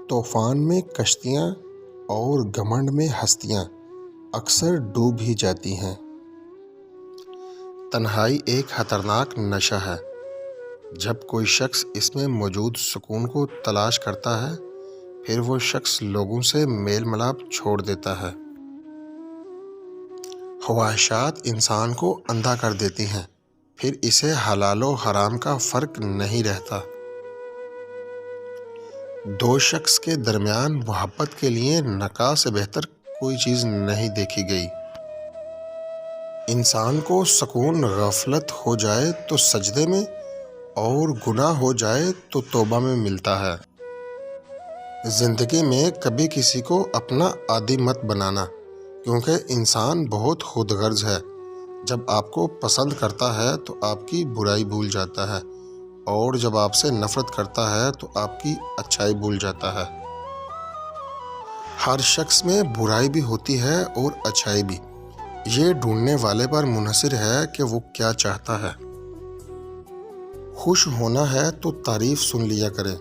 طوفان میں کشتیاں اور گھمنڈ میں ہستیاں اکثر ڈوب ہی جاتی ہیں۔ تنہائی ایک خطرناک نشہ ہے۔ جب کوئی شخص اس میں موجود سکون کو تلاش کرتا ہے، پھر وہ شخص لوگوں سے میل ملاپ چھوڑ دیتا ہے۔ خواہشات انسان کو اندھا کر دیتی ہیں، پھر اسے حلال و حرام کا فرق نہیں رہتا۔ دو شخص کے درمیان محبت کے لیے نکاح سے بہتر کوئی چیز نہیں دیکھی گئی۔ انسان کو سکون غفلت ہو جائے تو سجدے میں اور گناہ ہو جائے تو توبہ میں ملتا ہے۔ زندگی میں کبھی کسی کو اپنا عادی مت بنانا، کیونکہ انسان بہت خود غرض ہے۔ جب آپ کو پسند کرتا ہے تو آپ کی برائی بھول جاتا ہے، اور جب آپ سے نفرت کرتا ہے تو آپ کی اچھائی بھول جاتا ہے۔ ہر شخص میں برائی بھی ہوتی ہے اور اچھائی بھی۔ یہ ڈھونڈنے والے پر منحصر ہے کہ وہ کیا چاہتا ہے۔ خوش ہونا ہے تو تعریف سن لیا کرے،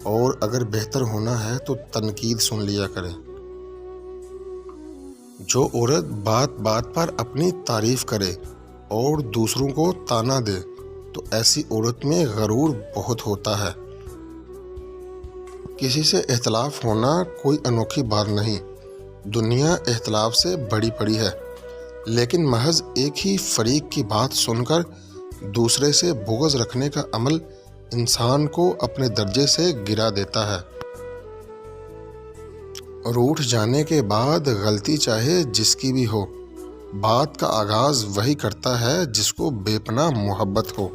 اور اگر بہتر ہونا ہے تو تنقید سن لیا کرے۔ جو عورت بات بات پر اپنی تعریف کرے اور دوسروں کو طعنہ دے تو ایسی عورت میں غرور بہت ہوتا ہے۔ کسی سے اختلاف ہونا کوئی انوکھی بات نہیں۔ دنیا اختلاف سے بڑی پڑی ہے، لیکن محض ایک ہی فریق کی بات سن کر دوسرے سے بغض رکھنے کا عمل انسان کو اپنے درجے سے گرا دیتا ہے۔ روٹھ جانے کے بعد غلطی چاہے جس کی بھی ہو، بات کا آغاز وہی کرتا ہے جس کو بے پناہ محبت ہو۔